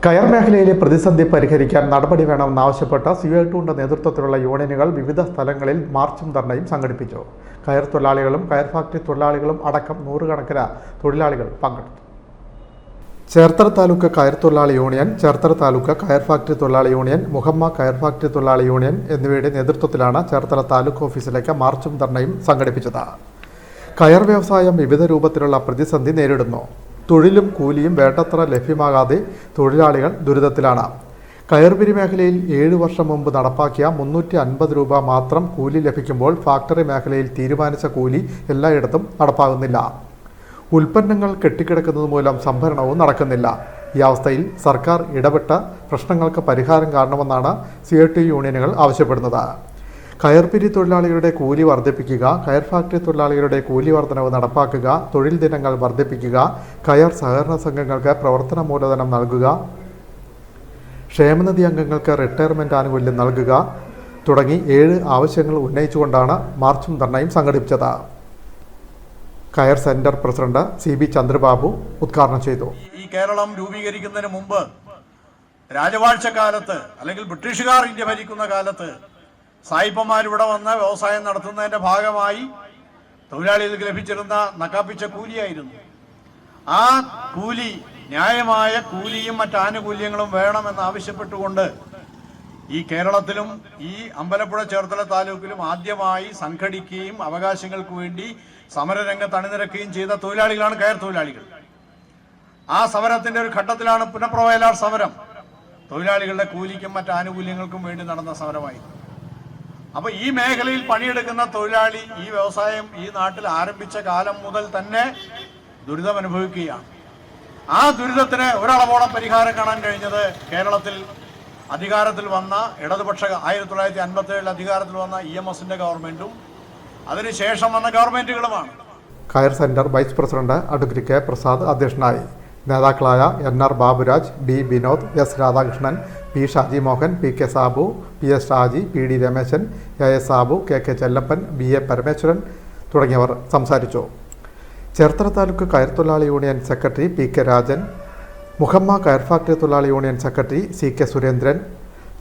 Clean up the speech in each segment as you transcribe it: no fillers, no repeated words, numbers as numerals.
കയർ മേഖലയിലെ പ്രതിസന്ധി പരിഹരിക്കാൻ നടപടി വേണമെന്നാവശ്യപ്പെട്ട CI2ന്റെ നേതൃത്വത്തിലുള്ള യൂണിയനുകൾ വിവിധ സ്ഥലങ്ങളിൽ മാർച്ചും ധർണയും സംഘടിപ്പിച്ചു. കയർ തൊഴിലാളികളും കയർ ഫാക്ടറി തൊഴിലാളികളും അടക്കം നൂറുകണക്കിന് തൊഴിലാളികൾ പങ്കെടുത്തു. ചേർത്തല താലൂക്ക് കയർ തൊഴിലാളി യൂണിയൻ, ചേർത്തല താലൂക്ക് കയർ ഫാക്ടറി തൊഴിലാളി യൂണിയൻ, മുഹമ്മ കയർ ഫാക്ടറി തൊഴിലാളി യൂണിയൻ എന്നിവയുടെ നേതൃത്വത്തിലാണ് ചേർത്തല താലൂക്ക് ഓഫീസിലേക്ക് മാർച്ചും ധർണയും സംഘടിപ്പിച്ചത്. കയർ വ്യവസായം വിവിധ രൂപത്തിലുള്ള പ്രതിസന്ധി നേരിടുന്നു. തൊഴിലും കൂലിയും വേണ്ടത്ര ലഭ്യമാകാതെ തൊഴിലാളികൾ ദുരിതത്തിലാണ്. കയർപിരി മേഖലയിൽ 7 വർഷം മുമ്പ് നടപ്പാക്കിയ 350 രൂപ മാത്രം കൂലി ലഭിക്കുമ്പോൾ ഫാക്ടറി മേഖലയിൽ തീരുമാനിച്ച കൂലി എല്ലായിടത്തും നടപ്പാകുന്നില്ല. ഉൽപ്പന്നങ്ങൾ കെട്ടിക്കിടക്കുന്നത് മൂലം സംഭരണവും നടക്കുന്നില്ല. ഈ അവസ്ഥയിൽ സർക്കാർ ഇടപെട്ട പ്രശ്നങ്ങൾക്ക് പരിഹാരം കാണണമെന്നാണ് CI2 യൂണിയനുകൾ ആവശ്യപ്പെടുന്നത്. കയർപിരി തൊഴിലാളികളുടെ കൂലി വർദ്ധിപ്പിക്കുക, കയർ ഫാക്ടറി തൊഴിലാളികളുടെ കൂലി വർധനവ് നടപ്പാക്കുക, തൊഴിൽ ദിനങ്ങൾ വർദ്ധിപ്പിക്കുക, കയർ സഹകരണ സംഘങ്ങൾക്ക് പ്രവർത്തന മൂലധനം നൽകുക, ക്ഷേമനിധി അംഗങ്ങൾക്ക് റിട്ടയർമെൻറ്റ് ആനുകൂല്യം നൽകുക തുടങ്ങി 7 ആവശ്യങ്ങൾ ഉന്നയിച്ചുകൊണ്ടാണ് മാർച്ചും ധർണയും സംഘടിപ്പിച്ചത്. കയർ സെന്റർ പ്രസിഡന്റ് CB ചന്ദ്രബാബു ഉദ്ഘാടനം ചെയ്തു. ഈ കേരളം രൂപീകരിക്കുന്നതിന് മുമ്പ് രാജവാഴ്ചക്കാലത്ത് അല്ലെങ്കിൽ ബ്രിട്ടീഷുകാർ ഇന്ത്യ ഭരിക്കുന്ന കാലത്ത് സായിപ്പന്മാരിവിടെ വന്ന് വ്യവസായം നടത്തുന്നതിന്റെ ഭാഗമായി തൊഴിലാളികൾക്ക് ലഭിച്ചിരുന്ന നക്കാപ്പിച്ച കൂലിയായിരുന്നു. ആ കൂലി, ന്യായമായ കൂലിയും മറ്റ് ആനുകൂല്യങ്ങളും വേണമെന്നാവശ്യപ്പെട്ടുകൊണ്ട് ഈ കേരളത്തിലും ഈ അമ്പലപ്പുഴ ചേർത്തല താലൂക്കിലും ആദ്യമായി സംഘടിക്കുകയും അവകാശങ്ങൾക്ക് വേണ്ടി സമരരംഗത്ത് അണിനിരക്കുകയും ചെയ്ത തൊഴിലാളികളാണ് കയർ തൊഴിലാളികൾ. ആ സമരത്തിന്റെ ഒരു ഘട്ടത്തിലാണ് പുനഃപ്രവയലാർ സമരം. തൊഴിലാളികളുടെ കൂലിക്കും മറ്റ് ആനുകൂല്യങ്ങൾക്കും വേണ്ടി നടന്ന സമരമായി. അപ്പൊ ഈ മേഖലയിൽ പണിയെടുക്കുന്ന തൊഴിലാളി ഈ വ്യവസായം ഈ നാട്ടിൽ ആരംഭിച്ച കാലം മുതൽ തന്നെ ദുരിതം അനുഭവിക്കുകയാണ്. ആ ദുരിതത്തിന് ഒരളവോളം പരിഹാരം കാണാൻ കഴിഞ്ഞത് കേരളത്തിൽ അധികാരത്തിൽ വന്ന ഇടതുപക്ഷ 1957 അധികാരത്തിൽ വന്ന EMSന്റെ ഗവൺമെന്റും അതിനുശേഷം വന്ന ഗവൺമെന്റുകളുമാണ്. കയർ centre vice president advocate K Prasad അധ്യക്ഷനായി. നേതാക്കളായ NR Baburaj, B Vinod, S Radhakrishnan, P Shaji Mohan, PK Sabu, PS Shaji, PD Rameshan, AS Sabu, KK Chellappan, BA Parameswaran തുടങ്ങിയവർ സംസാരിച്ചു. ചേർത്തല താലൂക്ക് കയർ തൊഴിലാളി union secretary PK Rajan, Muhamma കയർ ഫാക്ടറി തൊഴിലാളി union secretary CK Surendran,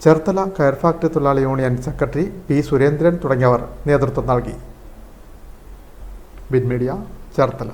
Cherthala കയർ ഫാക്ടറി തൊഴിലാളി യൂണിയൻ സെക്രട്ടറി P സുരേന്ദ്രൻ തുടങ്ങിയവർ നേതൃത്വം നൽകി. Bin media, Cherthala.